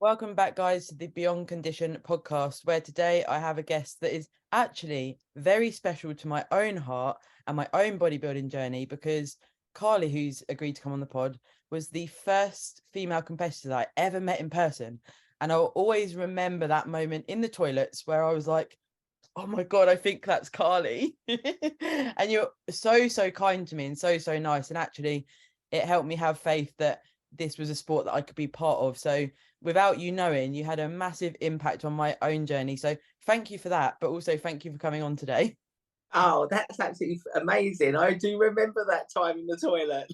Welcome back, guys, to the Beyond Condition podcast, where today I have a guest that is actually very special to my own heart and my own bodybuilding journey, because Carly, who's agreed to come on the pod, was the first female competitor that I ever met in person. And I'll always remember that moment in the toilets where I was like, oh my God, I think that's Carly. And you're so kind to me and so nice. And actually, it helped me have faith that this was a sport that I could be part of. So without you knowing, you had a massive impact on my own journey. So thank you for that, but also thank you for coming on today. Oh, that's absolutely amazing. I do remember that time in the toilet.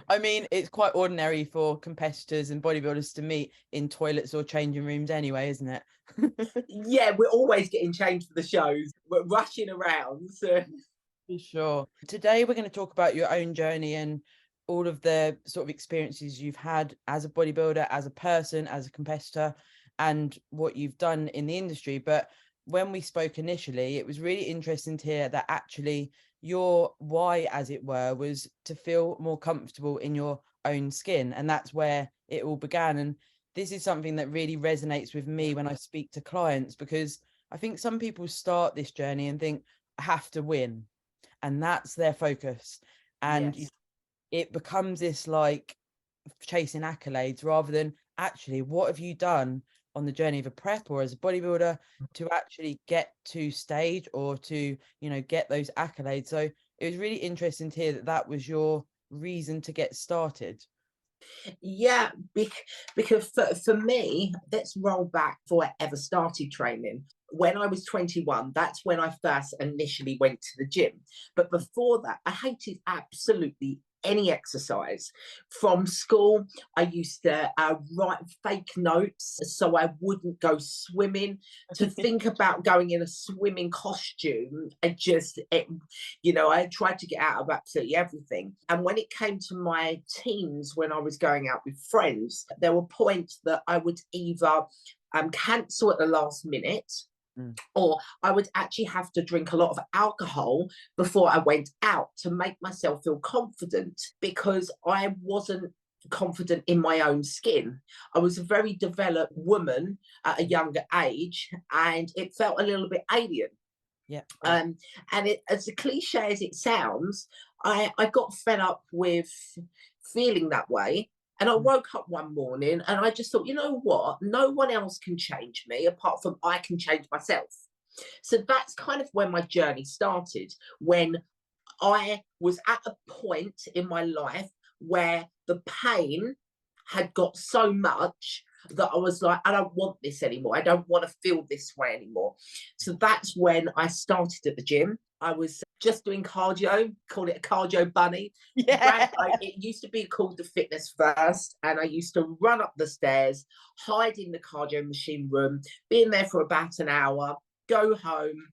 I mean, it's quite ordinary for competitors and bodybuilders to meet in toilets or changing rooms anyway, isn't it? Yeah, we're always getting changed for the shows. We're rushing around. So. For sure. Today, we're going to talk about your own journey and all of the sort of experiences you've had as a bodybuilder, as a person, as a competitor, and what you've done in the industry. But when we spoke initially, it was really interesting to hear that actually your why, as it were, was to feel more comfortable in your own skin. And that's where it all began. And this is something that really resonates with me when I speak to clients, because I think some people start this journey and think, I have to win. And that's their focus. And Yes. it becomes this like chasing accolades rather than actually what have you done on the journey of a prep or as a bodybuilder to actually get to stage or to, get those accolades. So it was really interesting to hear that that was your reason to get started. Yeah, because for me, let's roll back before I ever started training. When I was 21, that's when I first initially went to the gym. But before that, I hated absolutely any exercise. From school, I used to write fake notes so I wouldn't go swimming. To think about going in a swimming costume, I tried to get out of absolutely everything. And when it came to my teens, when I was going out with friends, there were points that I would either cancel at the last minute, or I would actually have to drink a lot of alcohol before I went out to make myself feel confident, because I wasn't confident in my own skin. I was a very developed woman at a younger age, and it felt a little bit alien. Yeah. And as cliche as it sounds, I got fed up with feeling that way. And I woke up one morning and I just thought, you know what? No one else can change me apart from I can change myself. So that's kind of where my journey started, when I was at a point in my life where the pain had got so much that I was like, I don't want this anymore. I don't want to feel this way anymore. So that's when I started at the gym. I was just doing cardio, called it a cardio bunny. Yeah. It used to be called the Fitness First, and I used to run up the stairs, hide in the cardio machine room, be in there for about an hour, go home,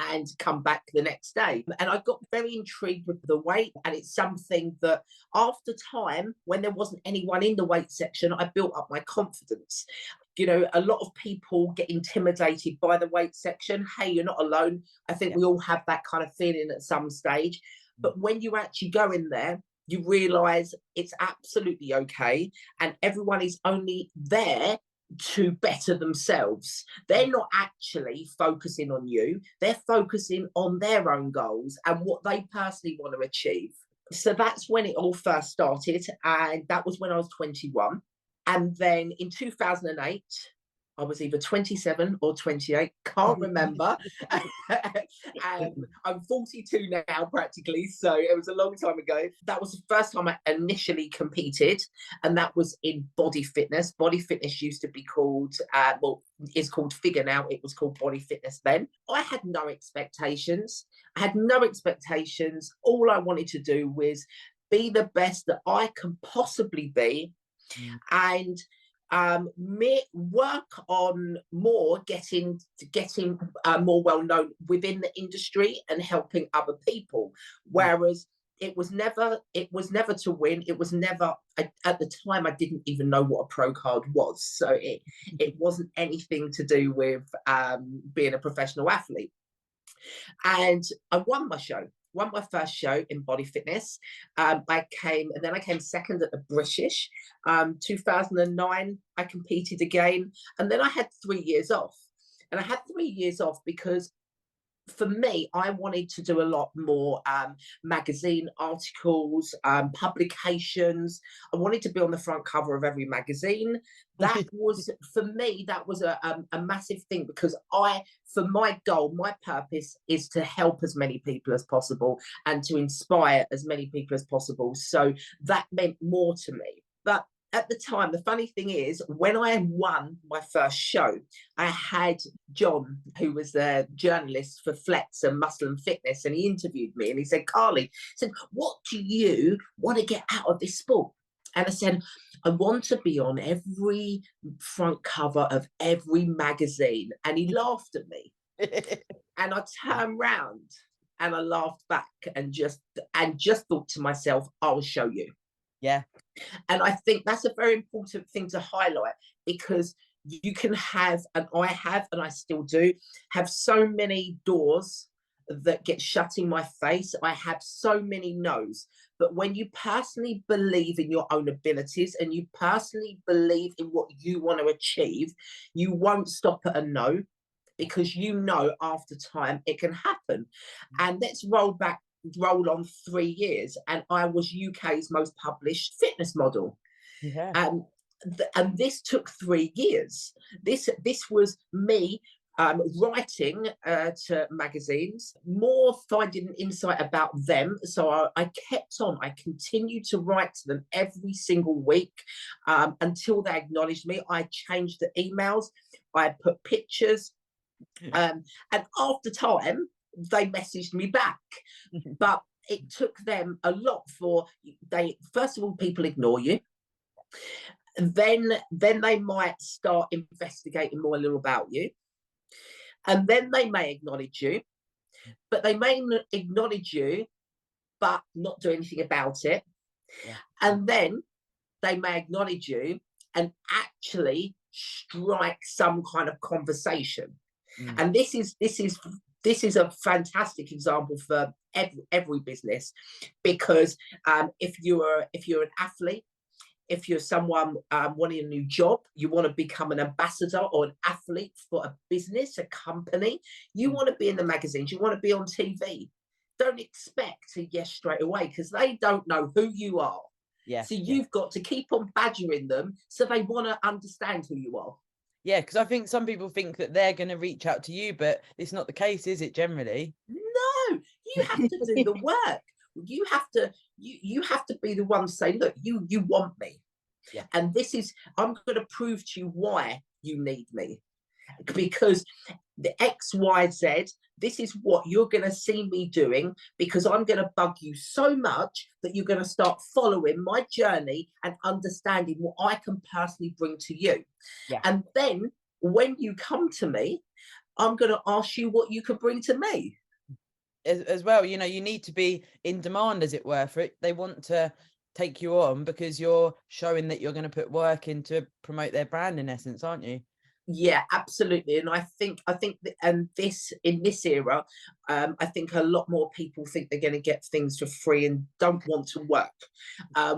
and come back the next day. And I got very intrigued with the weight. And it's something that after time, when there wasn't anyone in the weight section, I built up my confidence. A lot of people get intimidated by the weight section. Hey, you're not alone. I think we all have that kind of feeling at some stage. But when you actually go in there, you realize it's absolutely okay. And everyone is only there to better themselves. They're not actually focusing on you, they're focusing on their own goals and what they personally want to achieve. So that's when it all first started, and that was when I was 21. And then in 2008, I was either 27 or 28, can't remember. I'm 42 now, practically, so it was a long time ago. That was the first time I initially competed, and that was in body fitness. Body fitness used to be called, is called figure now. It was called body fitness then. I had no expectations. All I wanted to do was be the best that I can possibly be, and work on more getting more well known within the industry and helping other people. Whereas it was never to win. It was never, at the time I didn't even know what a pro card was, so it wasn't anything to do with being a professional athlete. And I won my show. won my first show in body fitness. I came second at the British. 2009, I competed again, and then I had 3 years off. And I had 3 years off because for me, I wanted to do a lot more magazine articles, publications. I wanted to be on the front cover of every magazine. That was, for me, that was a massive thing, because for my goal, my purpose is to help as many people as possible and to inspire as many people as possible. So that meant more to me. But at the time, the funny thing is, when I won my first show, I had John, who was the journalist for Flex and Muscle and Fitness, and he interviewed me, and he said, Carly, he said, what do you want to get out of this sport? And I said, I want to be on every front cover of every magazine. And he laughed at me. And I turned round and I laughed back and just thought to myself, I'll show you. Yeah. And I think that's a very important thing to highlight, because you can have, and I have, and I still do, have so many doors that get shut in my face. I have so many no's. But when you personally believe in your own abilities and you personally believe in what you want to achieve, you won't stop at a no, because you know after time it can happen. And let's roll on 3 years, and I was UK's most published fitness model. Yeah. And this took 3 years. This was me writing to magazines, more finding insight about them. So I kept on. I continued to write to them every single week until they acknowledged me. I changed the emails. I put pictures. And after time, they messaged me back. But it took them a lot first of all, people ignore you. Then they might start investigating more a little about you. And then they may acknowledge you, but they may acknowledge you, but not do anything about it. Yeah. And then they may acknowledge you and actually strike some kind of conversation. And this is a fantastic example for every business, because if you're an athlete, if you're someone wanting a new job, you want to become an ambassador or an athlete for a business, a company, you want to be in the magazines, you want to be on TV. Don't expect a yes straight away, because they don't know who you are. Yeah. So you've got to keep on badgering them so they want to understand who you are. Yeah, because I think some people think that they're going to reach out to you, but it's not the case, is it, generally? No, you have to do the work. You have to be the one to say, look, you want me. Yeah. And I'm going to prove to you why you need me. Because the X, Y, Z, this is what you're going to see me doing, because I'm going to bug you so much that you're going to start following my journey and understanding what I can personally bring to you. Yeah. And then when you come to me, I'm going to ask you what you can bring to me. As well, you need to be in demand, as it were, for it. They want to take you on because you're showing that you're going to put work in to promote their brand, in essence, aren't you? Yeah, absolutely. And I think in this era, I think a lot more people think they're going to get things for free and don't want to work.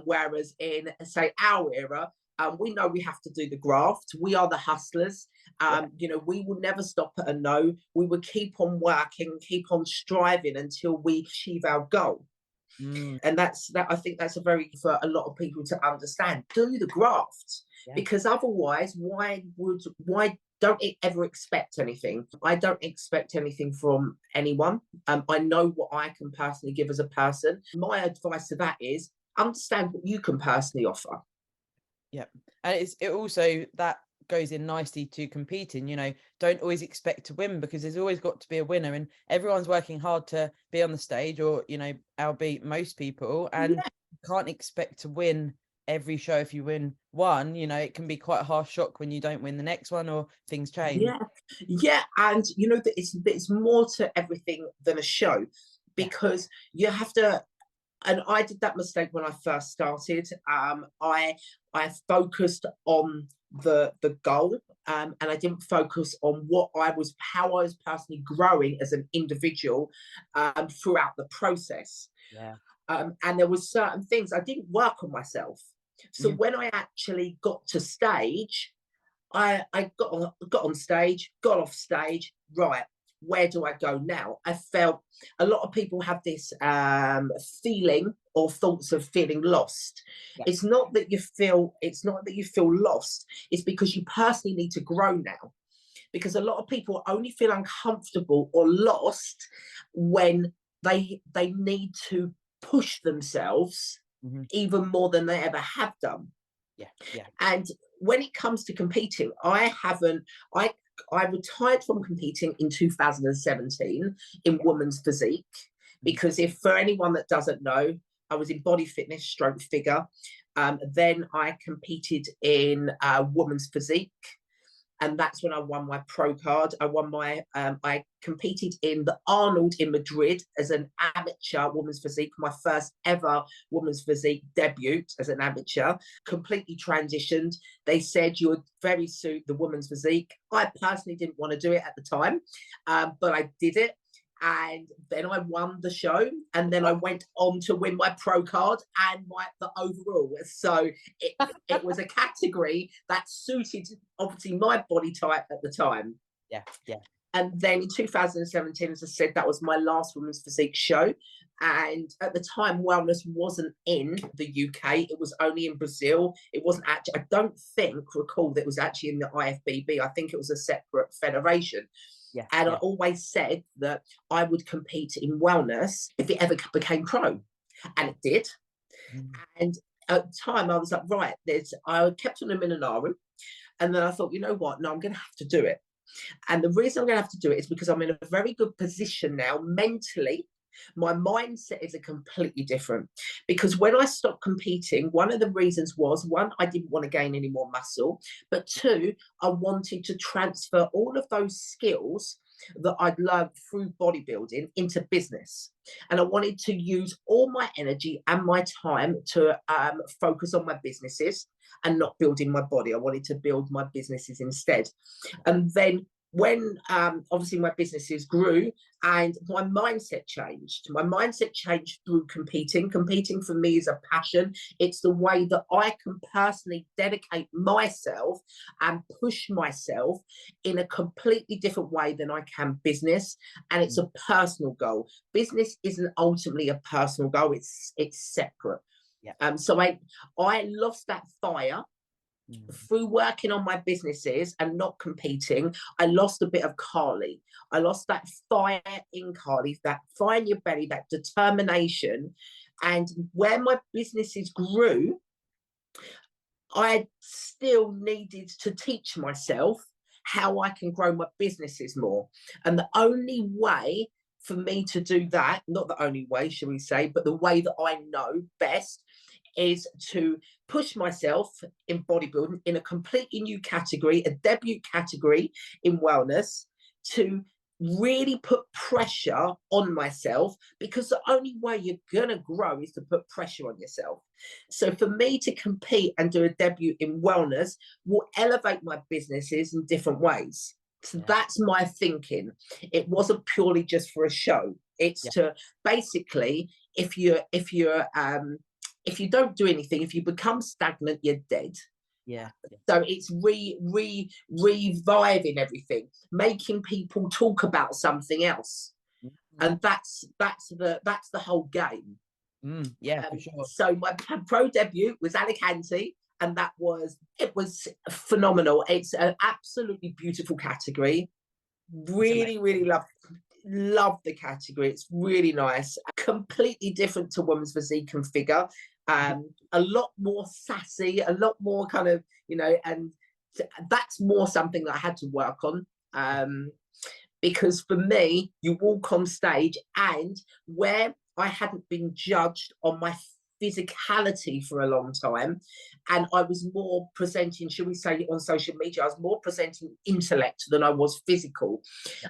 Whereas in, say, our era, we know we have to do the graft. We are the hustlers. We will never stop at a no. We will keep on working, keep on striving until we achieve our goal. And I think that's for a lot of people to understand. Do the graft. Yeah. Because otherwise, why don't ever expect anything? I don't expect anything from anyone. I know what I can personally give as a person. My advice to that is understand what you can personally offer. Yeah. And it also, that goes in nicely to competing. Don't always expect to win, because there's always got to be a winner, and everyone's working hard to be on the stage, or albeit most people, and you can't expect to win every show. If you win one, it can be quite a harsh shock when you don't win the next one, or things change. Yeah. And that it's more to everything than a show, because you have to And I did that mistake when I first started. I focused on the goal, and I didn't focus on how I was personally growing as an individual throughout the process. Yeah. And there was certain things I didn't work on myself. So Mhm. when I actually got to stage, I got on stage, got off stage, right, where do I go now? I felt a lot of people have this feeling or thoughts of feeling lost. Yeah. It's not that you feel lost, it's because you personally need to grow now. Because a lot of people only feel uncomfortable or lost when they need to push themselves Mhm. even more than they ever have done. Yeah. Yeah. And when it comes to competing, I retired from competing in 2017 in Yeah. women's physique, Mhm. because if for anyone that doesn't know, I was in body fitness stroke figure. Then I competed in women's physique, and that's when I won my pro card. I competed in the Arnold in Madrid as an amateur women's physique, my first ever women's physique debut as an amateur. Completely transitioned. They said you would very suit the women's physique. I personally didn't want to do it at the time, but I did it. And then I won the show, and then I went on to win my pro card and the overall. So it was a category that suited obviously my body type at the time. Yeah. Yeah. And then in 2017, as I said, that was my last women's physique show. And at the time, wellness wasn't in the UK. It was only in Brazil. It wasn't actually, I don't recall that it was actually in the IFBB. I think it was a separate federation. Yeah. And I Yeah. always said that I would compete in wellness if it ever became pro. And it did. Mhm. And at the time, I was like, right, I kept on a Mininarum. And then I thought, you know what? No, I'm going to have to do it. And the reason I'm going to have to do it is because I'm in a very good position now mentally. My mindset is a completely different, because when I stopped competing, one of the reasons was, one, I didn't want to gain any more muscle, but two, I wanted to transfer all of those skills that I'd learned through bodybuilding into business. And I wanted to use all my energy and my time to focus on my businesses and not building my body. I wanted to build my businesses instead. And then when obviously my businesses grew and my mindset changed through competing. Competing for me is a passion. It's the way that I can personally dedicate myself and push myself in a completely different way than I can business. And it's a personal goal. Business isn't ultimately a personal goal. It's separate. Yeah. So I lost that fire through working on my businesses and not competing. I lost a bit of Carly. I lost that fire in Carly, that fire in your belly, that determination. And where my businesses grew, I still needed to teach myself how I can grow my businesses more. And the only way for me to do that, not the only way, shall we say, but the way that I know best, is to push myself in bodybuilding in a completely new category, a debut category in wellness, to really put pressure on myself, because the only way you're going to grow is to put pressure on yourself. So for me to compete and do a debut in wellness will elevate my businesses in different ways. So that's my thinking. It wasn't purely just for a show. It's to basically, if you don't do anything, if you become stagnant, you're dead. Yeah. So it's reviving everything, making people talk about something else, and that's the whole game. Yeah, for sure. So my pro debut was Alicante, and it was phenomenal. It's an absolutely beautiful category. Really love the category. It's really nice. Completely different to women's physique and figure. A lot more sassy, a lot more kind of, and that's more something that I had to work on. Because for me, you walk on stage, and where I hadn't been judged on my physicality for a long time, and I was more presenting, should we say, on social media, I was more presenting intellect than I was physical.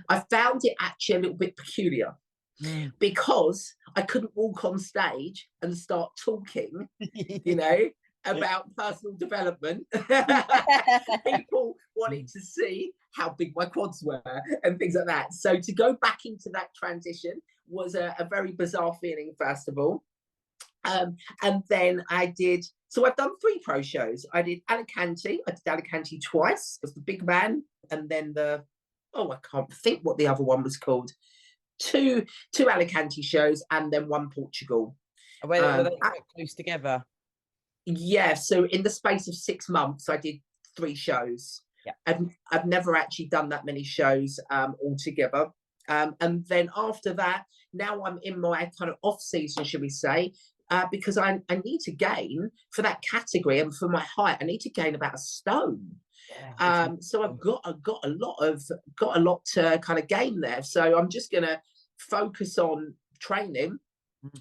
I found it actually a little bit peculiar. Mm. because I couldn't walk on stage and start talking, you know, about personal development. People wanted to see how big my quads were and things like that. So to go back into that transition was a very bizarre feeling, first of all. And then so I've done 3 pro shows. I did Alicante twice, as the big man, and then I can't think what the other one was called. Two Alicante shows, and then 1 Portugal. Were they quite close together? Yeah, so in the space of 6 months, I did 3 shows. Yeah. I've never actually done that many shows altogether. And then after that, now I'm in my kind of off season, should we say, because I need to gain for that category and for my height. I need to gain about 1 stone. Yeah, so I've got a lot to kind of gain there. So I'm just gonna focus on training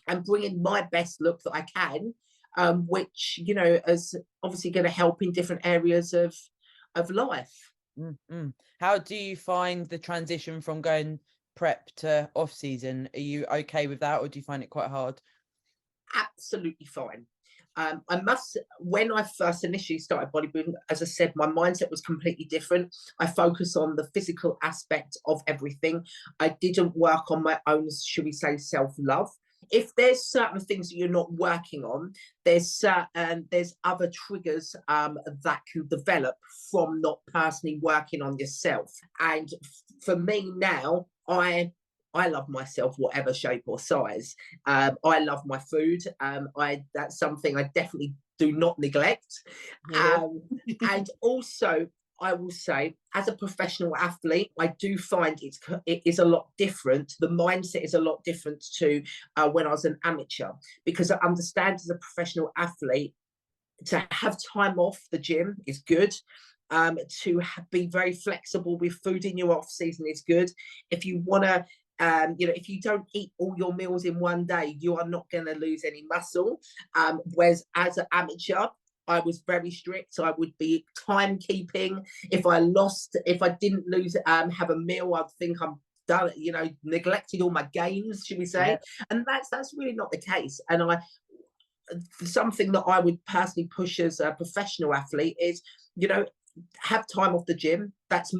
and bringing my best look that I can, which, you know, is obviously going to help in different areas of life. Mm-hmm. How do you find the transition from going prep to off season? Are you okay with that, or do you find it quite hard? Absolutely fine. When I first initially started bodybuilding, as I said, my mindset was completely different. I focus on the physical aspect of everything. I didn't work on my own, should we say, self-love. If there's certain things that you're not working on, there's other triggers that can develop from not personally working on yourself. And for me now, I love myself, whatever shape or size. I love my food. That's something I definitely do not neglect. Yeah. And also, I will say, as a professional athlete, I do find it is a lot different. The mindset is a lot different to when I was an amateur, because I understand as a professional athlete, to have time off the gym is good. To be very flexible with food in your off season is good. If you want to, if you don't eat all your meals in one day, you are not going to lose any muscle. Whereas as an amateur, I was very strict. So I would be timekeeping. If I didn't have a meal, I'd think I'm done, neglected all my gains, should we say? Yeah. And that's really not the case. And something that I would personally push as a professional athlete is, have time off the gym. That's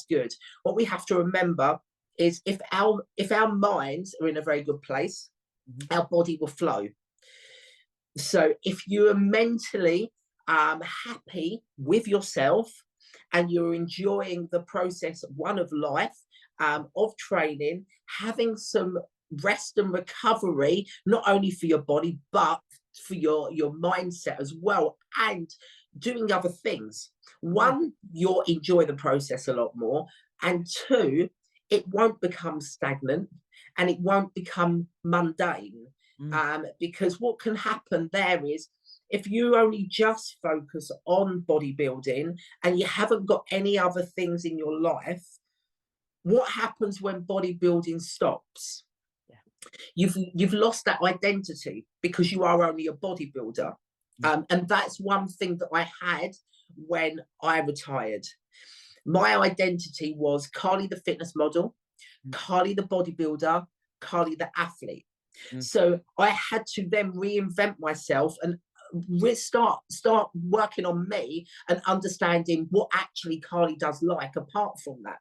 good. What we have to remember is if our minds are in a very good place, our body will flow. So if you are mentally happy with yourself and you're enjoying the process, of life, of training, having some rest and recovery, not only for your body, but for your mindset as well, and doing other things. 1, you'll enjoy the process a lot more. And 2, it won't become stagnant and it won't become mundane. Because what can happen there is, if you only just focus on bodybuilding and you haven't got any other things in your life, what happens when bodybuilding stops? Yeah. You've lost that identity because you are only a bodybuilder. And that's one thing that I had when I retired. My identity was Carly the fitness model, Carly the bodybuilder, Carly the athlete. So I had to then reinvent myself and start working on me and understanding what actually Carly does like apart from that.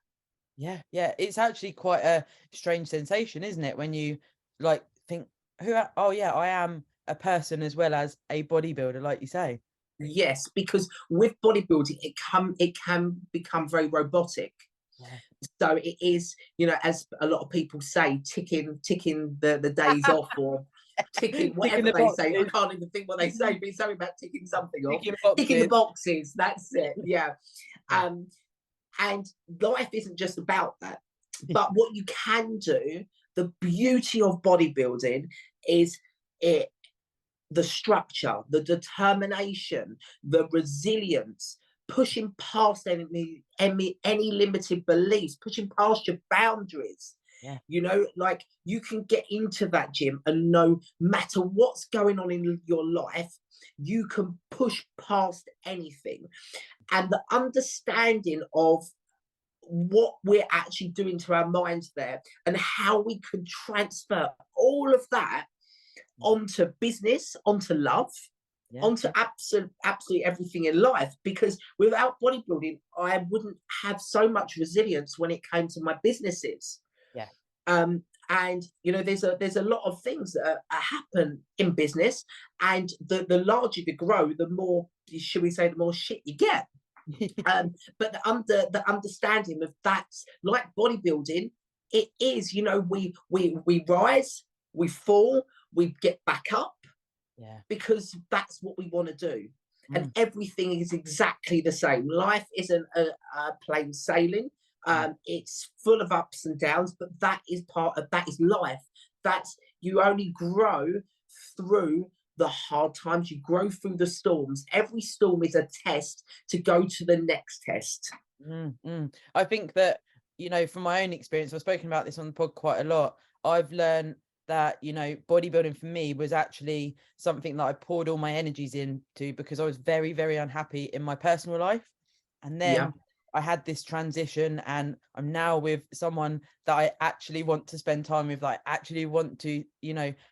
Yeah, it's actually quite a strange sensation, isn't it, when you think, I am a person as well as a bodybuilder, like you say. Yes, because with bodybuilding, it can become very robotic. Yeah. So it is, as a lot of people say, ticking the days off, or ticking whatever they say. I can't even think what they say, but it's something about ticking something off. Ticking the boxes. That's it. Yeah. And life isn't just about that. But what you can do, the beauty of bodybuilding is the structure, the determination, the resilience, pushing past any limited beliefs, pushing past your boundaries. Yeah. You can get into that gym and no matter what's going on in your life, you can push past anything. And the understanding of what we're actually doing to our minds there, and how we can transfer all of that onto business, onto love, onto absolutely everything in life. Because without bodybuilding, I wouldn't have so much resilience when it came to my businesses. Yeah. And there's a lot of things that happen in business, and the larger you grow, the more, should we say, the more shit you get. But the understanding of that's like bodybuilding, it is, we rise, we fall, we get back up, because that's what we want to do. And everything is exactly the same. Life isn't a plain sailing. It's full of ups and downs, but that is life. That's, you only grow through the hard times, you grow through the storms. Every storm is a test to go to the next test. I think that, from my own experience, I've spoken about this on the pod quite a lot. I've learned that, bodybuilding for me was actually something that I poured all my energies into, because I was very, very unhappy in my personal life. And then I had this transition, and I'm now with someone that I actually want to spend time with, that I actually want to,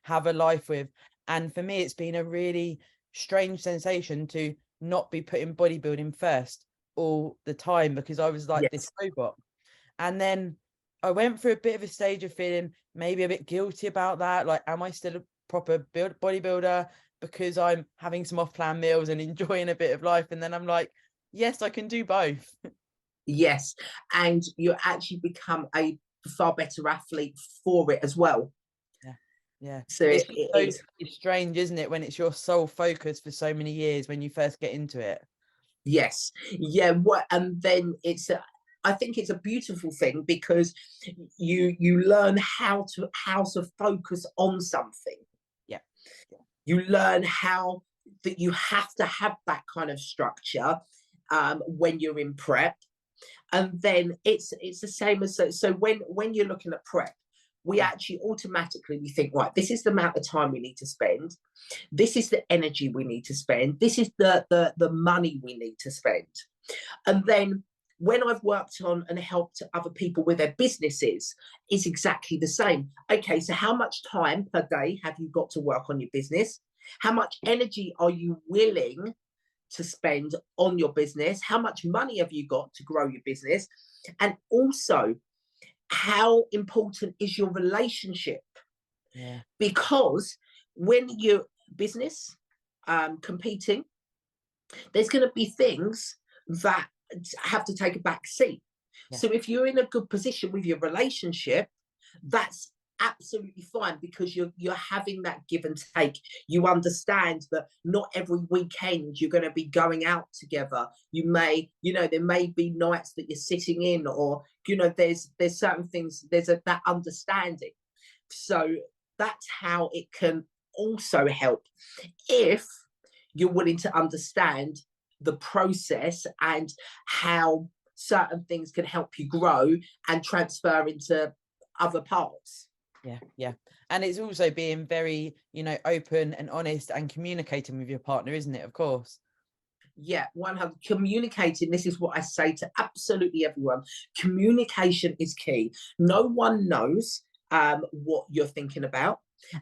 have a life with. And for me, it's been a really strange sensation to not be putting bodybuilding first all the time, because I was like this robot. And then I went through a bit of a stage of feeling maybe a bit guilty about that. Like, am I still a proper bodybuilder because I'm having some off-plan meals and enjoying a bit of life? And then I'm like, yes, I can do both. Yes. And you actually become a far better athlete for it as well. Yeah. So it's strange, isn't it, when it's your sole focus for so many years when you first get into it? Yes. Yeah. And then I think it's a beautiful thing, because you learn how to focus on something. Yeah. You learn how that you have to have that kind of structure when you're in prep. And then it's the same as, so when you're looking at prep, we actually automatically, we think, right, this is the amount of time we need to spend, this is the energy we need to spend, this is the money we need to spend. And then when I've worked on and helped other people with their businesses, it's exactly the same. Okay, so how much time per day have you got to work on your business? How much energy are you willing to spend on your business? How much money have you got to grow your business? And also, how important is your relationship? Because when you're business competing, there's going to be things that have to take a back seat. So if you're in a good position with your relationship, that's absolutely fine, because you're having that give and take. You understand that not every weekend you're going to be going out together. You may, there may be nights that you're sitting in, or there's certain things, there's that understanding. So that's how it can also help, if you're willing to understand the process and how certain things can help you grow and transfer into other parts. Yeah. And it's also being very, open and honest and communicating with your partner, isn't it? Of course. Yeah, 100. Communicating, this is what I say to absolutely everyone. Communication is key. No one knows what you're thinking about,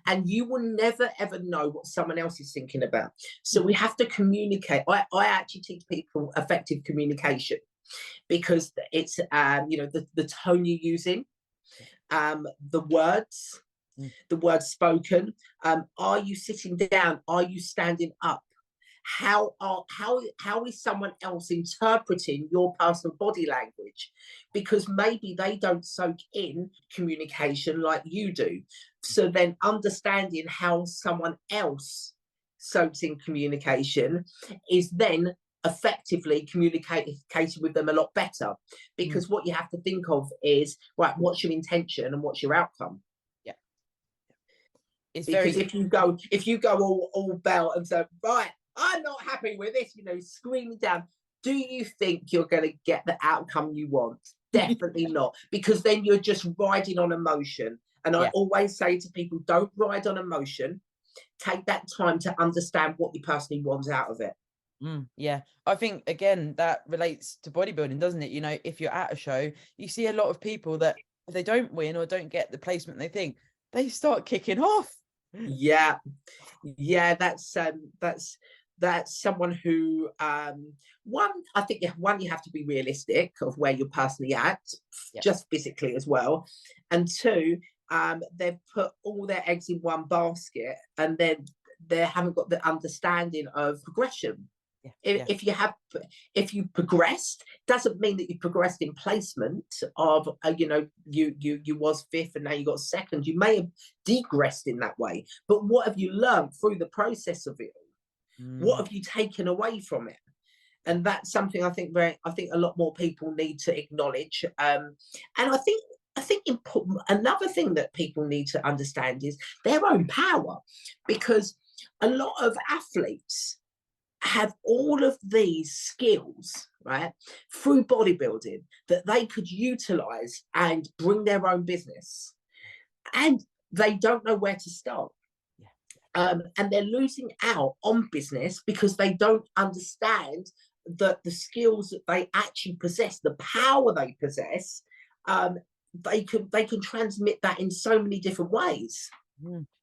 and you will never ever know what someone else is thinking about. So we have to communicate. I actually teach people effective communication, because it's the tone you're using, the words spoken. Are you sitting down? Are you standing up? How is someone else interpreting your personal body language? Because maybe they don't soak in communication like you do. So then understanding how someone else soaks in communication is then effectively communicating with them a lot better. Because what you have to think of is, right, what's your intention and what's your outcome? It's because if you go all bell and say, right, I'm not happy with this, screaming down, do you think you're going to get the outcome you want? Definitely not, because then you're just riding on emotion. And I always say to people, don't ride on emotion. Take that time to understand what you personally want out of it. Yeah, I think again that relates to bodybuilding, doesn't it? You know, if you're at a show, you see a lot of people that if they don't win or don't get the placement they think, they start kicking off. Yeah, yeah, that's someone who one, I think one, you have to be realistic of where you're personally at, Yeah. just physically as well, and two, they've put all their eggs in one basket, and then they haven't got the understanding of progression. Yeah. if, Yeah. if you have if you progressed, doesn't mean that you progressed in placement of you was fifth and now you got second. You may have degressed in that way, but what have you learned through the process of it? What have you taken away from it? And that's something I think a lot more people need to acknowledge. And I think important, another thing that people need to understand is their own power, because a lot of athletes have all of these skills, right, through bodybuilding that they could utilize and bring their own business, and they don't know where to start. And they're losing out on business because they don't understand that the skills that they actually possess, the power they possess, they can transmit that in so many different ways.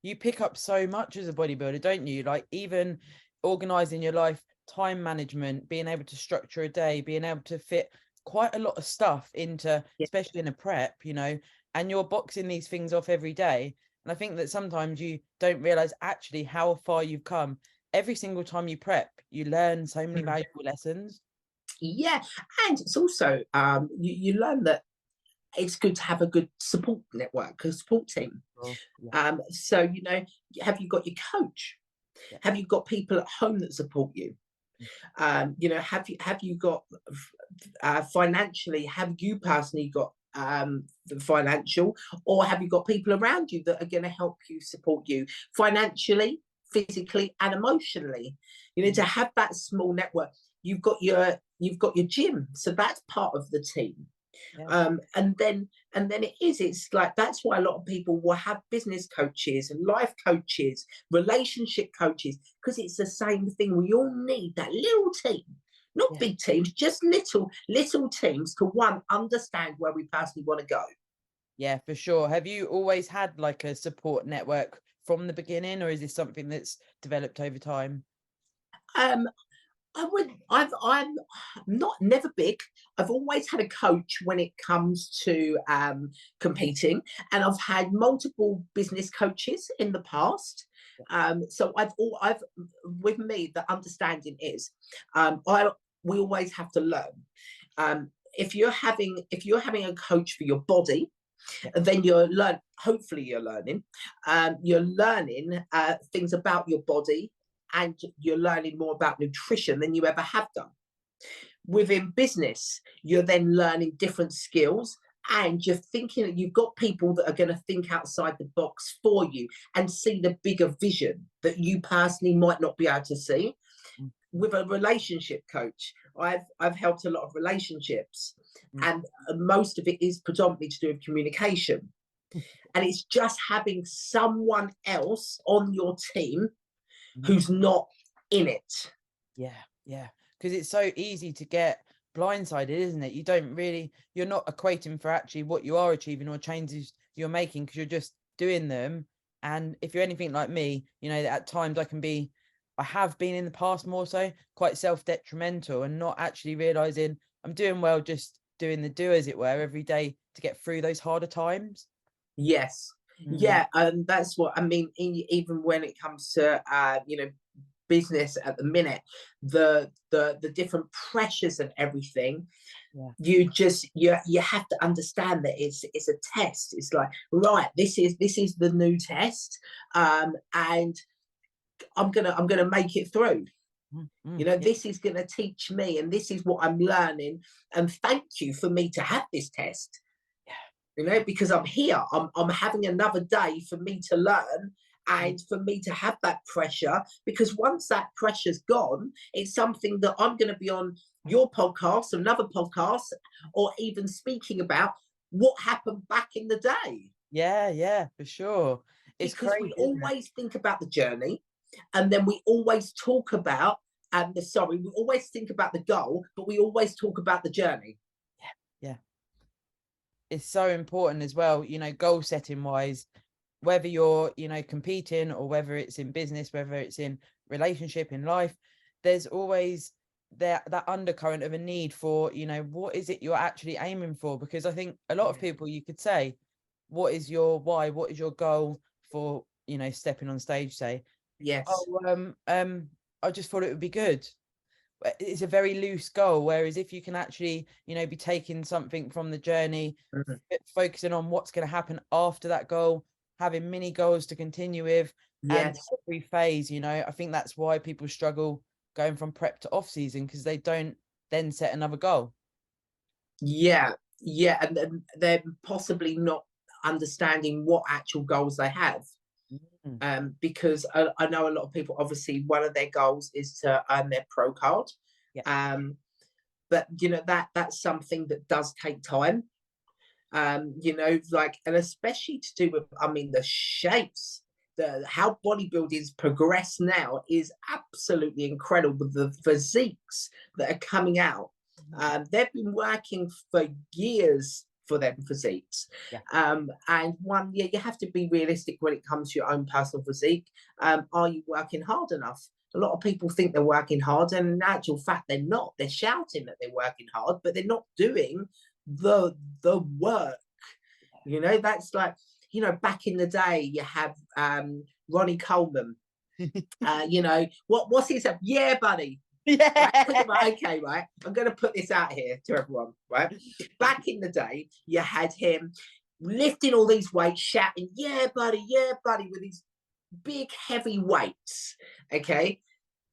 You pick up so much as a bodybuilder, don't you? Like even organizing your life, time management, being able to structure a day, being able to fit quite a lot of stuff into, Yeah. especially in a prep, you know, and you're boxing these things off every day. And I think that sometimes you don't realize actually how far you've come. Every single time you prep, you learn so many valuable lessons. Yeah, and it's also you learn that it's good to have a good support network, a support team. Oh, yeah. So have you got your coach? Yeah. Have you got people at home that support you? Have you got financially? Have you personally got the financial, or have you got people around you that are going to help you, support you financially, physically, and emotionally? To have that small network. You've got your gym, so that's part of the team. Yeah. And then it's like, that's why a lot of people will have business coaches and life coaches, relationship coaches, because it's the same thing. We all need that little team, not Yeah. big teams, just little teams to understand where we personally want to go. Yeah, for sure. Have you always had like a support network from the beginning, or is this something that's developed over time? um I'm not never big. I've always had a coach when it comes to competing, and I've had multiple business coaches in the past. So I've with me, the understanding is, we always have to learn. If you're having a coach for your body, Yeah. then hopefully you're learning. You're learning things about your body, and you're learning more about nutrition than you ever have done. Within business, you're then learning different skills, and you're thinking that you've got people that are going to think outside the box for you and see the bigger vision that you personally might not be able to see. With a relationship coach, I've helped a lot of relationships, and most of it is predominantly to do with communication. And it's just having someone else on your team who's not in it. Yeah, yeah. Because it's so easy to get blindsided, isn't it? You're not equating for actually what you are achieving or changes you're making, because you're just doing them. And if you're anything like me, you know, that at times I have been in the past more so quite self-detrimental and not actually realizing I'm doing well, just doing the do, as it were, every day to get through those harder times. Yes. Yeah, and that's what I mean. Even when it comes to business at the minute, the different pressures and everything, you have to understand that it's a test. It's like, right, this is the new test, and I'm gonna make it through. This is gonna teach me, and this is what I'm learning. And thank you for me to have this test. Because I'm here, I'm having another day for me to learn, and for me to have that pressure, because once that pressure's gone, it's something that I'm going to be on your podcast, another podcast, or even speaking about what happened back in the day. Yeah, for sure. It's Because crazy, we isn't it? always think about the journey, and then we always talk about sorry, we always think about the goal, but we always talk about the journey. Yeah. It's so important as well, you know, goal setting wise, whether you're, you know, competing or whether it's in business, whether it's in relationship, in life, there's always that undercurrent of a need for, you know, what is it you're actually aiming for? Because I think a lot of people, you could say, what is your why? What is your goal for, you know, stepping on stage, say, Yes. oh, I just thought it would be good. It's a very loose goal, whereas if you can actually, you know, be taking something from the journey, Mhm. focusing on what's going to happen after that goal, having mini goals to continue with, and Yes. every phase, you know, I think that's why people struggle going from prep to off season, because they don't then set another goal. Yeah. Yeah. And then they're possibly not understanding what actual goals they have. Mm. Because I know a lot of people, obviously, one of their goals is to earn their pro card. Yeah. But you know, that's something that does take time. You know, like, and especially to do with, I mean, the shapes, how bodybuilding's progressed now is absolutely incredible. The physiques that are coming out, they've been working for years for them physiques. Yeah. And one, yeah, you have to be realistic when it comes to your own personal physique. Are you working hard enough? A lot of people think they're working hard, and in actual fact, they're not. They're shouting that they're working hard, but they're not doing the work. You know, that's like, you know, back in the day, you have Ronnie Coleman. You know, what's his up? Yeah, buddy. Yeah. Right, okay, right. I'm going to put this out here to everyone, right? Back in the day, you had him lifting all these weights, shouting, yeah, buddy, with these big, heavy weights, okay?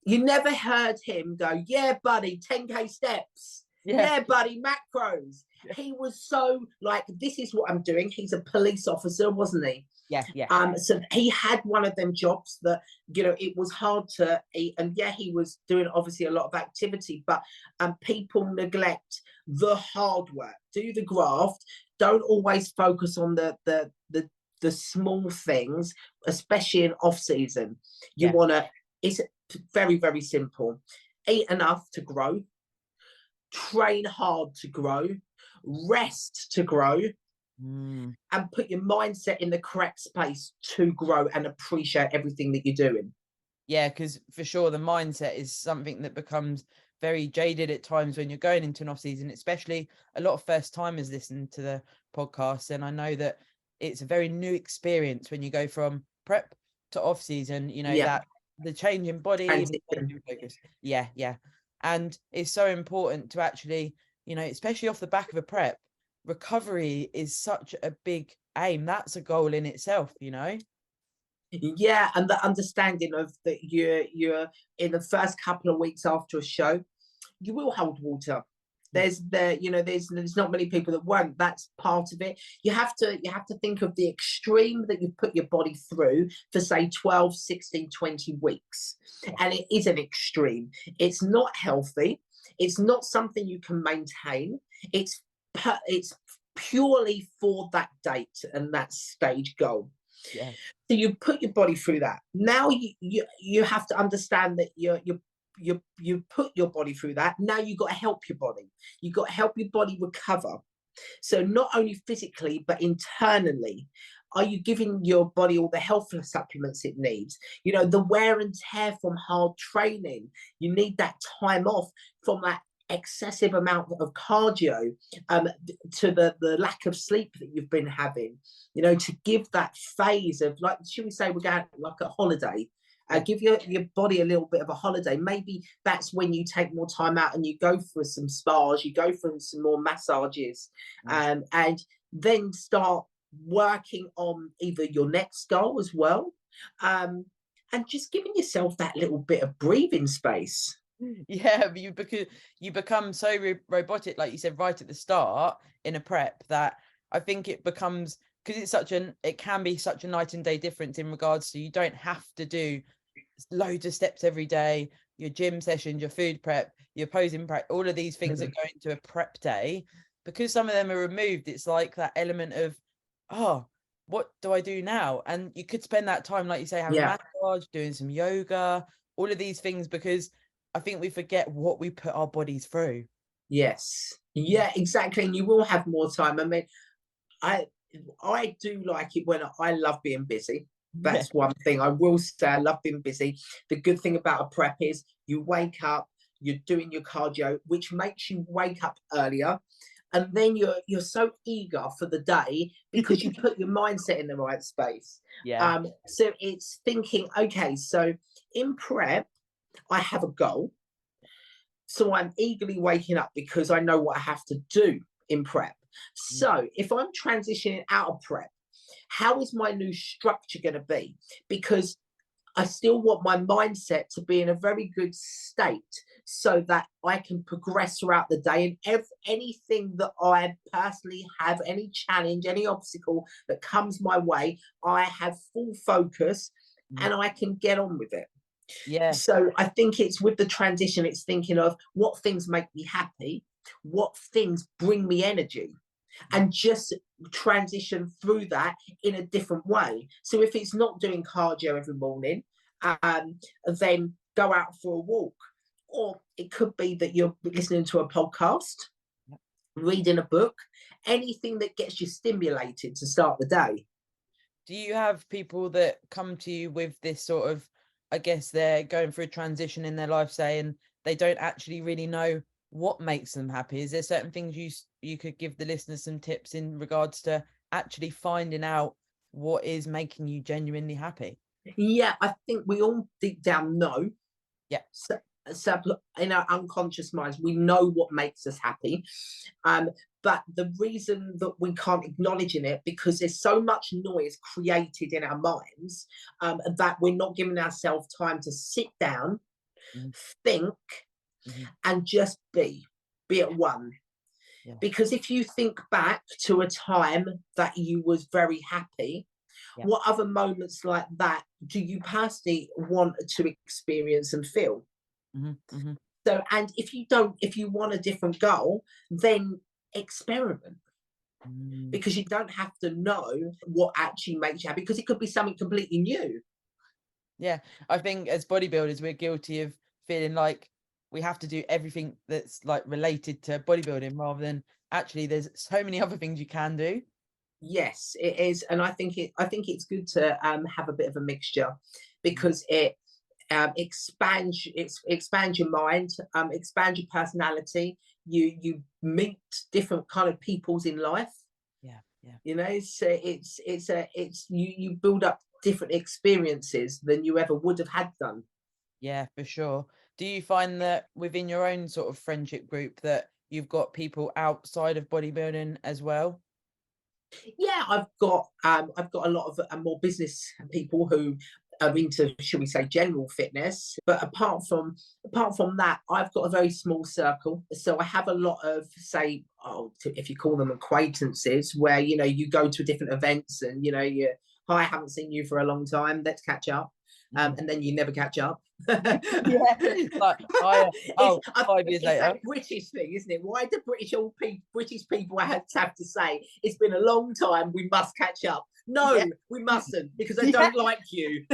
You never heard him go, yeah, buddy, 10K steps. Yeah. Yeah, buddy, macros. Yeah. He was so like, this is what I'm doing. He's a police officer, wasn't he? Yeah. So he had one of them jobs that, you know, it was hard to eat. And yeah, he was doing obviously a lot of activity, but people neglect the hard work, do the graft, don't always focus on the small things, especially in off season. You Yeah. want to, it's very, very simple. Eat enough to grow, train hard to grow, rest to grow, Mm. and put your mindset in the correct space to grow and appreciate everything that you're doing. Yeah, because for sure the mindset is something that becomes very jaded at times when you're going into an off season, especially a lot of first timers listen to the podcast. And I know that it's a very new experience when you go from prep to off season, you know, Yeah. that the change in body, the change in focus. Yeah, yeah. And it's so important to actually, you know, especially off the back of a prep, recovery is such a big aim. That's a goal in itself, you know. Yeah, and the understanding of that you're in the first couple of weeks after a show, you will hold water. There's not many people that won't. That's part of it. You have to think of the extreme that you put your body through for say 12, 16, 20 weeks. And it is an extreme. It's not healthy. It's not something you can maintain. It's purely for that date and that stage goal. Yeah. So you put your body through that. Now you have to understand that you put your body through that. Now you've got to help your body. You've got to help your body recover. So not only physically, but internally, are you giving your body all the health supplements it needs? You know, the wear and tear from hard training. You need that time off from that excessive amount of cardio, to the lack of sleep that you've been having, you know, to give that phase of, like, should we say we're going like a holiday, give your body a little bit of a holiday. Maybe that's when you take more time out and you go for some spas, you go for some more massages, and then start working on either your next goal as well, and just giving yourself that little bit of breathing space. Yeah, but you become so robotic, like you said right at the start in a prep, that I think it becomes, because it can be such a night and day difference in regards to, you don't have to do loads of steps every day, your gym sessions, your food prep, your posing prep, all of these things that go into a prep day, because some of them are removed. It's like that element of, oh, what do I do now? And you could spend that time, like you say, having a massage, doing some yoga, all of these things, because I think we forget what we put our bodies through. Yes. Yeah, exactly. And you will have more time. I mean, I I do like it when I love being busy. Yeah. That's one thing I will say. I love being busy. The good thing about a prep is you wake up, you're doing your cardio, which makes you wake up earlier, and then you're so eager for the day because you put your mindset in the right space. Yeah. So it's thinking, okay, so in prep, I have a goal. So I'm eagerly waking up because I know what I have to do in prep. So if I'm transitioning out of prep, how is my new structure going to be? Because I still want my mindset to be in a very good state so that I can progress throughout the day. And anything that I personally have, any challenge, any obstacle that comes my way, I have full focus and I can get on with it. Yeah. So I think it's with the transition, it's thinking of what things make me happy, what things bring me energy, and just transition through that in a different way. So if it's not doing cardio every morning, then go out for a walk. Or it could be that you're listening to a podcast, reading a book, anything that gets you stimulated to start the day. Do you have people that come to you with this sort of, I guess they're going through a transition in their life, say, and they don't actually really know what makes them happy? Is there certain things you could give the listeners some tips in regards to actually finding out what is making you genuinely happy? Yeah, I think we all deep down know. Yeah. So in our unconscious minds, we know what makes us happy. But the reason that we can't acknowledge in it, because there's so much noise created in our minds, that we're not giving ourselves time to sit down, think, and just be at one. Yeah. Because if you think back to a time that you was very happy, what other moments like that do you personally want to experience and feel? So, and if you want a different goal, then experiment, because you don't have to know what actually makes you happy, because it could be something completely new. Yeah, I think as bodybuilders, we're guilty of feeling like we have to do everything that's like related to bodybuilding rather than actually there's so many other things you can do. Yes, it is, and I think it's good to have a bit of a mixture, because it expands your mind, expands your personality. You meet different kind of peoples in life. Yeah, yeah. You know, so it's you build up different experiences than you ever would have had done. Yeah, for sure. Do you find that within your own sort of friendship group that you've got people outside of bodybuilding as well? Yeah, I've got a lot of more business people who are into, should we say, general fitness. But apart from that, I've got a very small circle. So I have a lot of, say, if you call them acquaintances, where you go to different events and you, hi, I haven't seen you for a long time. Let's catch up. And then you never catch up. Yeah, like I 5 years it's later. that British thing, isn't it? Why do British people have to say it's been a long time, we must catch up? No, Yeah. we mustn't, because I Yeah. don't like you.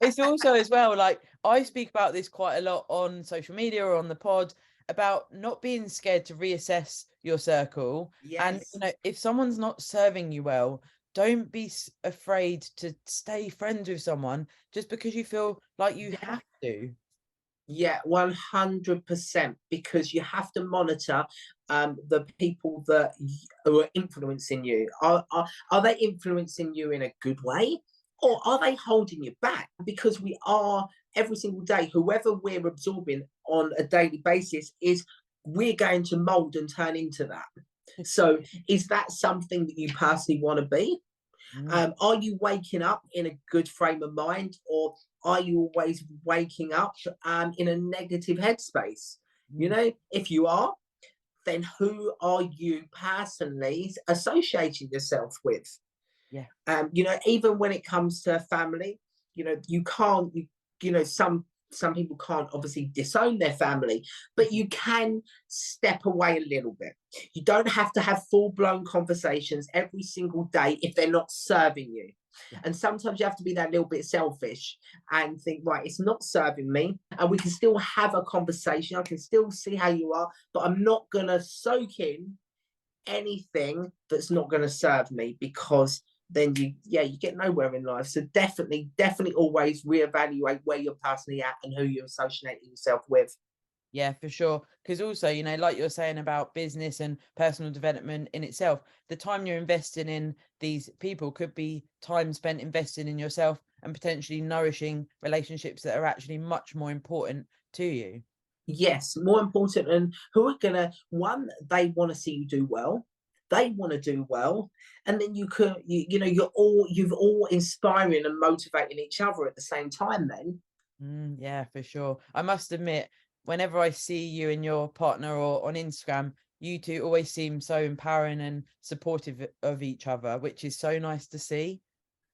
It's also as well, like I speak about this quite a lot on social media or on the pod about not being scared to reassess your circle. And Yes. if someone's not serving you well, don't be afraid to stay friends with someone just because you feel like you have to. Yeah, 100%, because you have to monitor the people that who are influencing you. Are they influencing you in a good way, or are they holding you back? Because we are, every single day, whoever we're absorbing on a daily basis, we're going to mold and turn into that. So is that something that you personally want to be? Are you waking up in a good frame of mind, or are you always waking up in a negative headspace? If you are, then who are you personally associating yourself with? Yeah. Even when it comes to family, you can't, some people can't obviously disown their family, but you can step away a little bit. You don't have to have full-blown conversations every single day if they're not serving you. Yeah. And sometimes you have to be that little bit selfish and think, right, it's not serving me. And we can still have a conversation. I can still see how you are, but I'm not going to soak in anything that's not going to serve me, because then you get nowhere in life. So definitely always reevaluate where you're personally at and who you're associating yourself with. Yeah, for sure. Because also, you know, like you're saying about business and personal development in itself, the time you're investing in these people could be time spent investing in yourself and potentially nourishing relationships that are actually much more important to you. Yes, more important, and who are gonna, one, they want to see you do well. They want to do well, and then you know, you've all inspiring and motivating each other at the same time. Then Yeah, for sure. I must admit, whenever I see you and your partner or on Instagram, you two always seem so empowering and supportive of each other, which is so nice to see.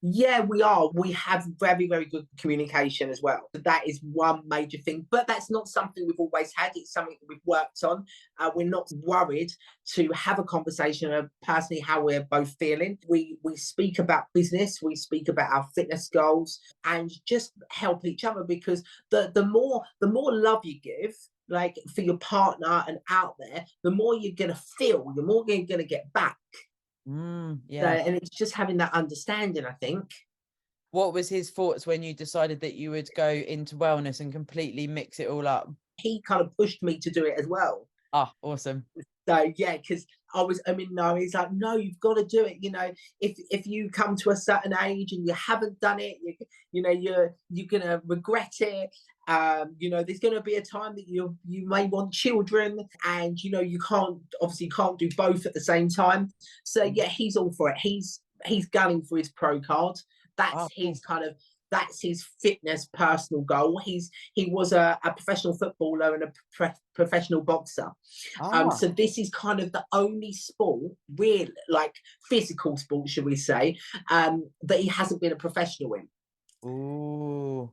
yeah, we are. We have very, very good communication as well. So that is one major thing, but that's not something we've always had. It's something that we've worked on. We're not worried to have a conversation of personally how we're both feeling. We speak about business, we speak about our fitness goals, and just help each other, because the more love you give, like for your partner and out there, the more you're gonna feel, the more you're gonna get back. So, Yeah. and it's just having that understanding, I think. What was his thoughts when you decided that you would go into wellness and completely mix it all up? He kind of pushed me to do it as well. Ah, awesome. So yeah, because no, he's like, no, you've got to do it. You know, if you come to a certain age and you haven't done it, you know, you're gonna regret it. You know, there's gonna be a time that you may want children, and you know, you can't do both at the same time. So yeah, he's all for it. He's gunning for his pro card. Ah, That's cool. his kind of, that's his fitness personal goal. He was a professional footballer and a professional boxer. Ah, So this is kind of the only sport, real, like physical sport, should we say, that he hasn't been a professional in. ooh.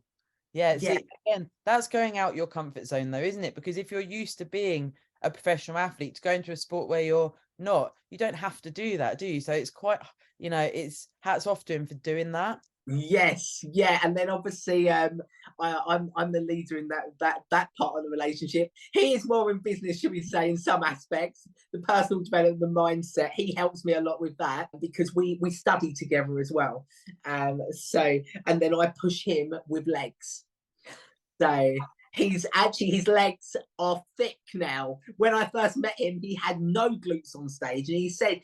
Yeah, Yeah, see, again, that's going out your comfort zone though, isn't it? Because if you're used to being a professional athlete, to go into a sport where you're not, you don't have to do that, do you? So it's quite, you know, it's hats off to him for doing that. yes, yeah, and then obviously, I'm the leader in that part of the relationship. He is more in business, should we say, in some aspects, the personal development, the mindset. He helps me a lot with that, because we study together as well. So, and then I push him with legs. So he's actually, his legs are thick now. When I first met him, he had no glutes on stage, and he said,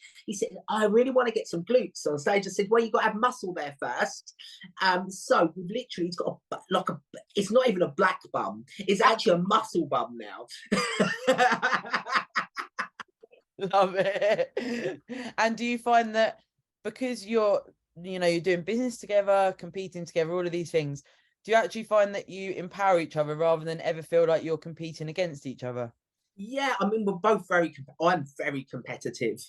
I really want to get some glutes on stage. I said, well, you got to have muscle there first. So we've literally, he's got it's not even a black bum, it's actually a muscle bum now. Love it. And do you find that because you're doing business together, competing together, all of these things, do you actually find that you empower each other rather than ever feel like you're competing against each other? Yeah, I mean, we're both I'm very competitive.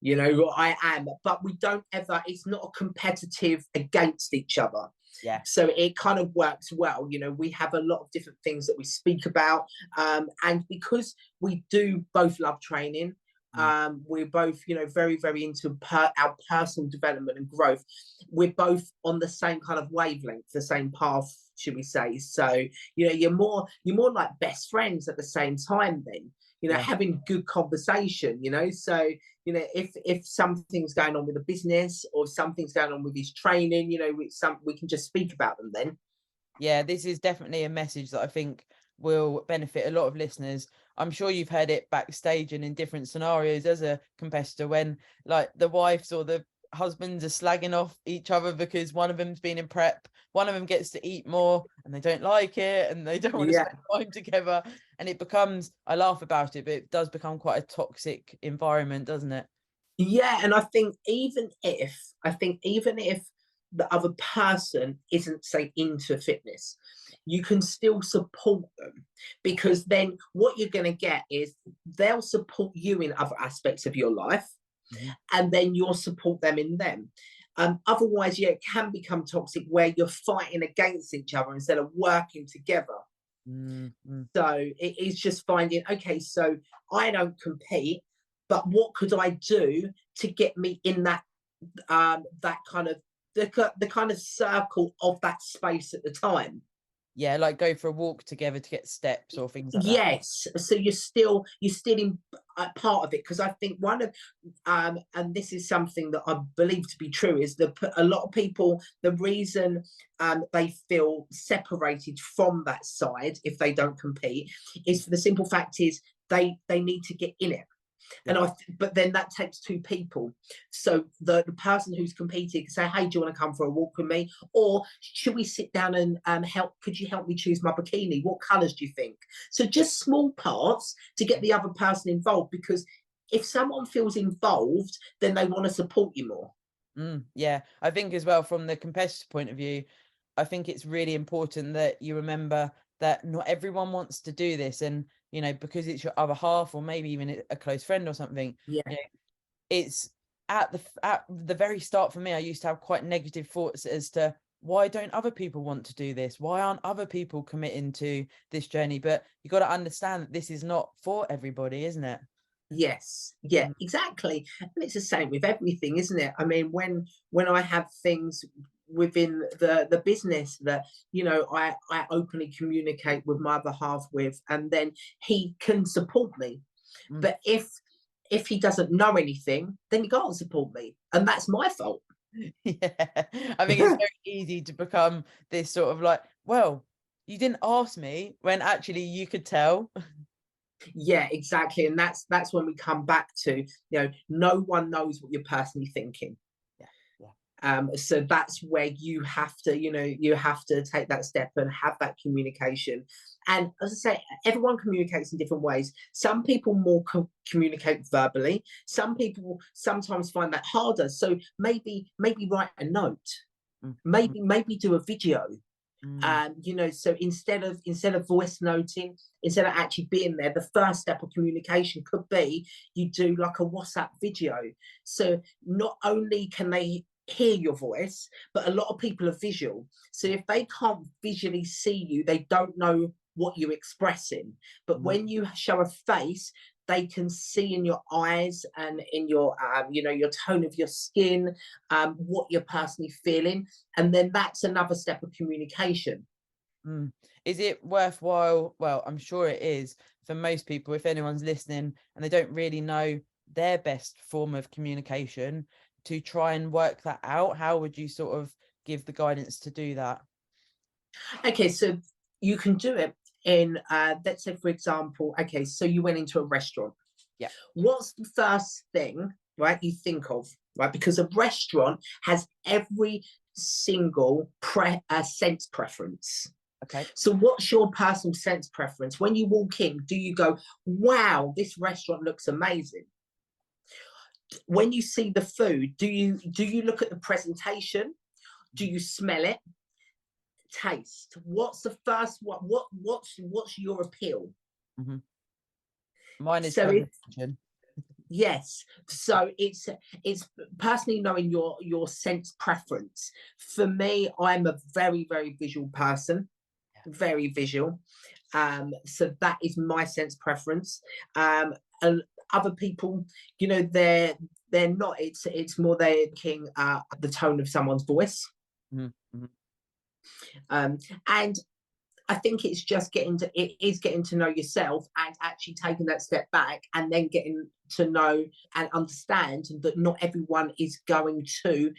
You know, I am, but we don't ever, it's not a competitive against each other. Yeah. So it kind of works well. You know, we have a lot of different things that we speak about. And because we do both love training, Mm. we're both, you know, very, very into our personal development and growth. We're both on the same kind of wavelength, the same path, should we say. So, you know, you're more like best friends at the same time then, you know, Yeah. having good conversation, you know. So, you know, if something's going on with the business, or something's going on with his training, you know, we can just speak about them then. Yeah, this is definitely a message that I think will benefit a lot of listeners. I'm sure you've heard it backstage and in different scenarios as a competitor, when like the wives or the husbands are slagging off each other because one of them's been in prep, one of them gets to eat more and they don't like it and they don't want to Yeah. spend time together. And it becomes, I laugh about it, but it does become quite a toxic environment, doesn't it? Yeah, and I think even if the other person isn't, say, into fitness, you can still support them, because then what you're going to get is they'll support you in other aspects of your life, Mhm. and then you'll support them in them. Otherwise, yeah, it can become toxic where you're fighting against each other instead of working together. Mm. So it is just finding, okay, so I don't compete, but what could I do to get me in that kind of the kind of circle of that space at the time. Yeah, like go for a walk together to get steps or things like that. Yes, so you're still in part of it, because I think one of and this is something that I believe to be true, is that a lot of people, the reason they feel separated from that side if they don't compete is for the simple fact is they need to get in it. Yeah. And but then that takes two people. So the person who's competing can say, hey, do you want to come for a walk with me? Or should we sit down and help? Could you help me choose my bikini? What colours do you think? So just small parts to get the other person involved, because if someone feels involved, then they want to support you more. Yeah, I think as well from the competitive point of view, I think it's really important that you remember that not everyone wants to do this, and you know, because it's your other half or maybe even a close friend or something. Yeah. You know, it's at the very start for me, I used to have quite negative thoughts as to why don't other people want to do this? Why aren't other people committing to this journey? But you got to understand that this is not for everybody, isn't it? Yes, yeah, exactly. And it's the same with everything, isn't it? I mean, when I have things within the business that, you know, I openly communicate with my other half with, and then he can support me. But if he doesn't know anything, then he can't support me, and that's my fault. Yeah, I think it's very easy to become this sort of like, well, you didn't ask me, when actually you could tell. Yeah, exactly. And that's when we come back to, you know, no one knows what you're personally thinking. Yeah, yeah. So that's where you have to, you know, you have to take that step and have that communication. And as I say, everyone communicates in different ways. Some people more communicate verbally. Some people sometimes find that harder. So maybe write a note. Maybe do a video. You know, so instead of voice noting, instead of actually being there, the first step of communication could be you do like a WhatsApp video. So not only can they hear your voice, but a lot of people are visual. So if they can't visually see you, they don't know what you're expressing. But when you show a face, they can see in your eyes and in your you know, your tone of your skin, what you're personally feeling, and then that's another step of communication. Is it worthwhile? Well, I'm sure it is for most people, if anyone's listening and they don't really know their best form of communication, to try and work that out. How would you sort of give the guidance to do that? Okay, so you can do it in let's say, for example, okay, so you went into a restaurant. Yeah. What's the first thing, right, you think of, right? Because a restaurant has every single sense preference. Okay. So what's your personal sense preference? When you walk in, do you go, wow, this restaurant looks amazing? When you see the food, do you look at the presentation? Do you smell it? Taste. What's the first what's your appeal? Mine is So presentation. yes, so it's personally knowing your sense preference. For me, I'm a very, very visual person, very visual. So that is my sense preference. And other people, you know, they're not. It's more they're looking at the tone of someone's voice. And I think it's just getting to know yourself and actually taking that step back and then getting to know and understand that not everyone is going to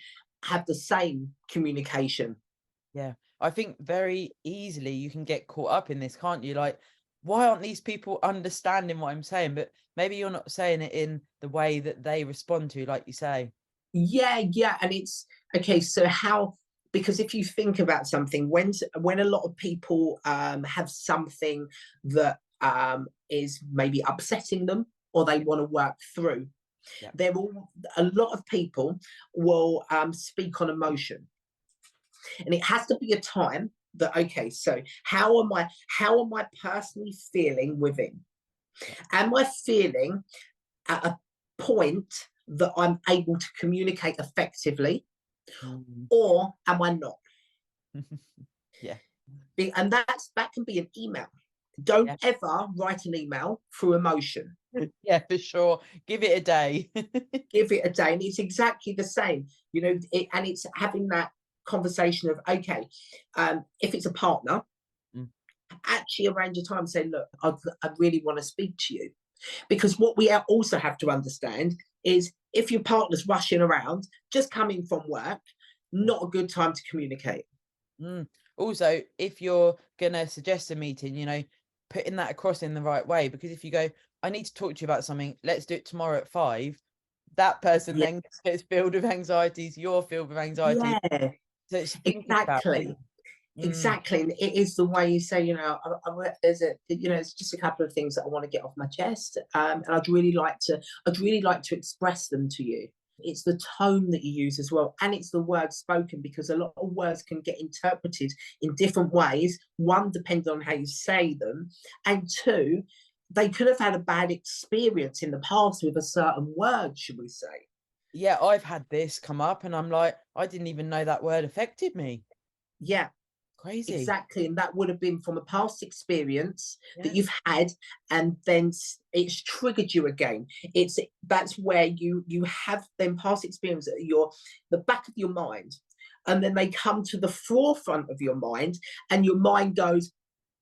have the same communication. Yeah, I think very easily you can get caught up in this, can't you? Like, why aren't these people understanding what I'm saying? But maybe you're not saying it in the way that they respond to, like you say. Yeah, and it's okay. So how? Because if you think about something, when a lot of people have something that is maybe upsetting them or they want to work through, a lot of people will speak on emotion, and it has to be a time that, okay, so how am I personally feeling within? Am I feeling at a point that I'm able to communicate effectively, or am I not? Yeah. And that can be an email. Don't Yeah. ever write an email through emotion. Yeah, for sure. Give it a day. Give it a day. And it's exactly the same, and it's having that conversation of, okay, if it's a partner, Mm. actually arrange a time and say, look, I really want to speak to you. Because what we also have to understand is if your partner's rushing around, just coming from work, not a good time to communicate. Mm. Also, if you're gonna suggest a meeting, putting that across in the right way, because if you go, I need to talk to you about something, let's do it tomorrow at 5, that person Yeah, then gets filled with anxieties, you're filled with anxiety. yeah, So it's thinking about it. exactly. Mm. Exactly. And it is the way you say, there's just a couple of things that I want to get off my chest. And I'd really like to express them to you. It's the tone that you use as well. And it's the words spoken, because a lot of words can get interpreted in different ways. One, depending on how you say them. And two, they could have had a bad experience in the past with a certain word, should we say. Yeah, I've had this come up and I'm like, I didn't even know that word affected me. Yeah. Crazy. Exactly, and that would have been from a past experience that Yeah. you've had, and then it's triggered you again. That's where you have them past experience at the back of your mind, and then they come to the forefront of your mind, and your mind goes,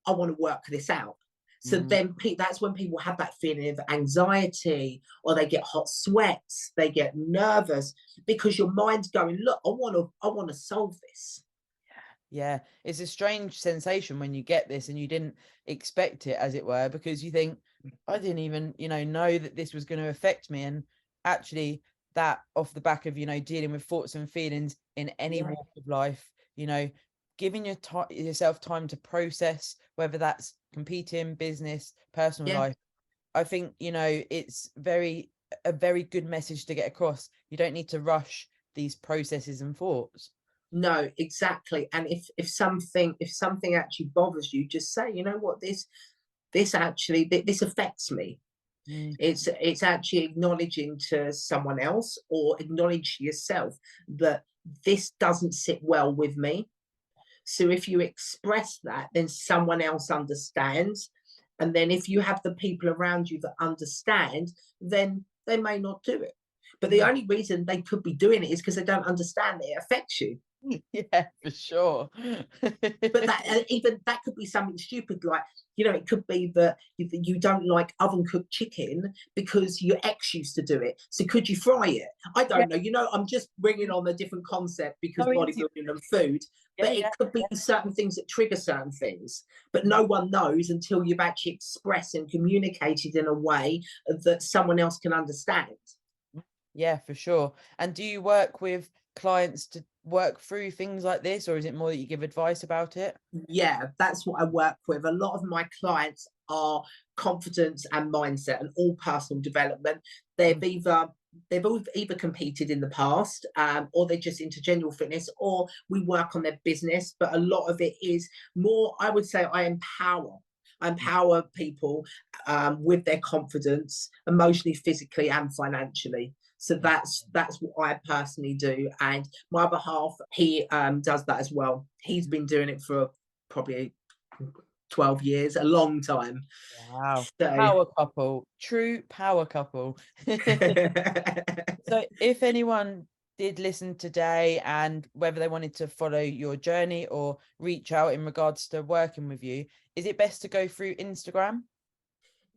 I want to work this out. So Mm. then that's when people have that feeling of anxiety, or they get hot sweats, they get nervous, because your mind's going, look, I want to solve this. Yeah, it's a strange sensation when you get this and you didn't expect it, as it were, because you think, I didn't even, know that this was going to affect me. And actually, that off the back of, dealing with thoughts and feelings in any Yeah, walk of life, giving yourself time to process, whether that's competing, business, personal yeah. life. I think, it's a very good message to get across. You don't need to rush these processes and thoughts. No, exactly. And if something actually bothers you, just say, you know what, this affects me. Mm. It's actually acknowledging to someone else, or acknowledge to yourself that this doesn't sit well with me. So if you express that, then someone else understands. And then if you have the people around you that understand, then they may not do it. But the Mm. only reason they could be doing it is because they don't understand that it affects you. Yeah, for sure. But even that could be something stupid, like, it could be that you don't like oven cooked chicken because your ex used to do it, so could you fry it? I Yeah, don't know, I'm just bringing on a different concept because no, bodybuilding and food. yeah, But it yeah, could be certain things that trigger certain things, but mm, no one knows until you've actually expressed and communicated in a way that someone else can understand. yeah, for sure. And do you work with clients to work through things like this, or is it more that you give advice about it? Yeah, that's what I work with. A lot of my clients are confidence and mindset and all personal development. They've Mm. either they've all either competed in the past, or they're just into general fitness, or we work on their business. But a lot of it is more, I would say, I empower people, with their confidence, emotionally, physically, and financially. So Yeah. that's what I personally do, and my other half, he does that as well. He's been doing it for probably 12 years, a long time. Wow. So Power couple, true power couple. So if anyone did listen today and whether they wanted to follow your journey or reach out in regards to working with you, is it best to go through Instagram?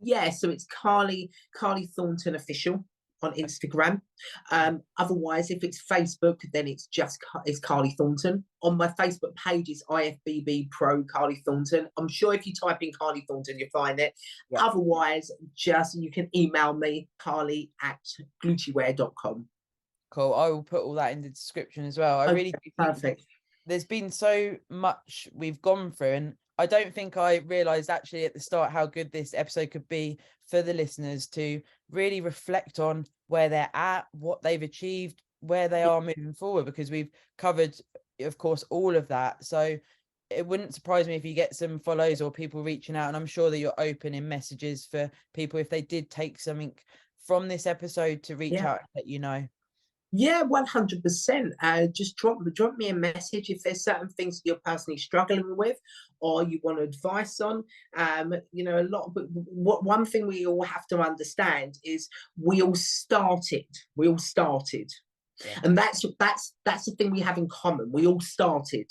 yeah, so it's Carly Thornton official on Instagram. Otherwise, if it's Facebook, then it's Carly Thornton. On my Facebook page is IFBB Pro Carly Thornton. I'm sure if you type in Carly Thornton, you'll find it. Yeah. Otherwise, just you can email me, carly@glutiwear.com. Cool. I will put all that in the description as well. I Okay, really do think perfect. there's been so much we've gone through, and I don't think I realized actually at the start how good this episode could be for the listeners to really reflect on where they're at, what they've achieved, where they Yeah, are moving forward, because we've covered, of course, all of that. So it wouldn't surprise me if you get some follows or people reaching out, and I'm sure that you're open in messages for people if they did take something from this episode to reach yeah. out and let you know. Yeah, 100%. Just drop me a message if there's certain things you're personally struggling with, or you want advice on. A lot of what one thing we all have to understand is we all started. We all started, Yeah. and that's the thing we have in common. We all started,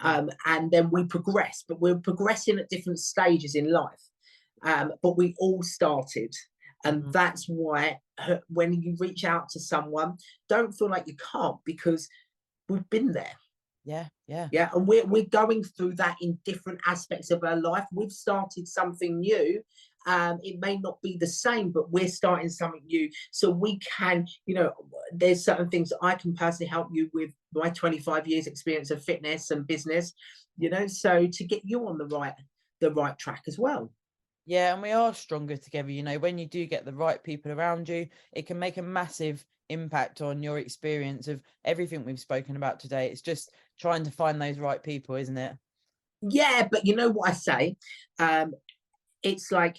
Mm. and then we progress, but we're progressing at different stages in life. But we all started. And Mm. that's why when you reach out to someone, don't feel like you can't, because we've been there. Yeah, yeah. Yeah. And we're going through that in different aspects of our life. We've started something new. It may not be the same, but we're starting something new. So we can, there's certain things that I can personally help you with my 25 years experience of fitness and business, so to get you on the right track as well. Yeah, and we are stronger together. When you do get the right people around you, it can make a massive impact on your experience of everything we've spoken about today. It's just trying to find those right people, isn't it? Yeah, but you know what I say? It's like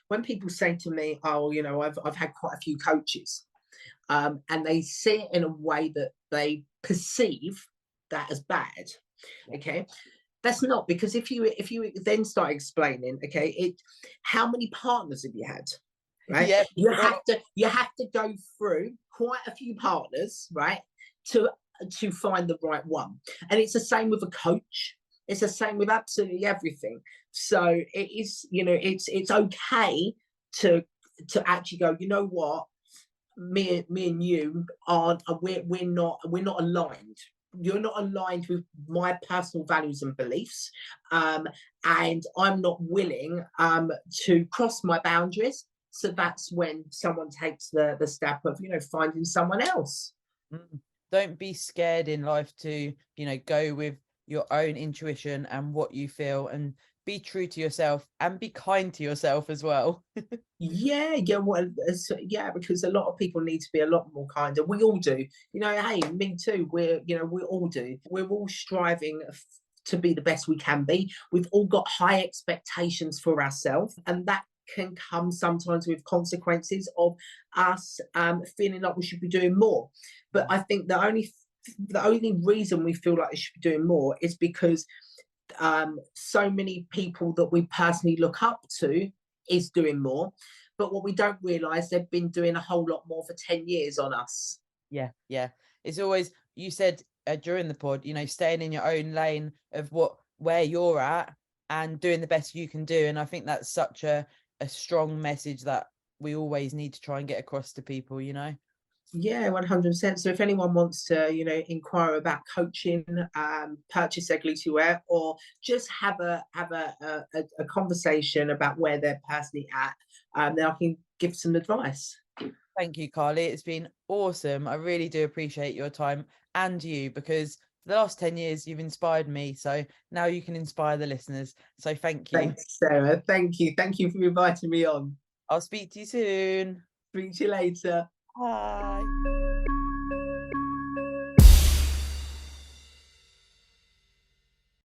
when people say to me, "Oh, I've had quite a few coaches," and they see it in a way that they perceive that as bad. Okay, that's not, because if you then start explaining, okay, how many partners have you had? Right, Yeah. you have to go through quite a few partners, right, to find the right one. And it's the same with a coach. It's the same with absolutely everything. So it is, it's okay to actually go, you know what, me and you aren't, we're not aligned. You're not aligned with my personal values and beliefs, and I'm not willing to cross my boundaries. So that's when someone takes the step of finding someone else. Mm. Don't be scared in life to, go with your own intuition and what you feel, and be true to yourself and be kind to yourself as well. Yeah, well, yeah, because a lot of people need to be a lot more kinder. We all do. Hey, me too. We all do. We're all striving to be the best we can be. We've all got high expectations for ourselves, and that can come sometimes with consequences of us feeling like we should be doing more. But I think the only reason we feel like we should be doing more is because so many people that we personally look up to is doing more. But what we don't realize, they've been doing a whole lot more for 10 years on us. Yeah, yeah. It's always, you said during the pod, staying in your own lane of where you're at and doing the best you can do. And I think that's such a strong message that we always need to try and get across to people. Yeah, 100%. So if anyone wants to, inquire about coaching, purchase their gluten wear, or just have a conversation about where they're personally at, then I can give some advice. Thank you, Carly. It's been awesome. I really do appreciate your time and you, because the last 10 years you've inspired me. So now you can inspire the listeners. So thank you. Thanks, Sarah. Thank you. Thank you for inviting me on. I'll speak to you soon. Speak to you later. Bye.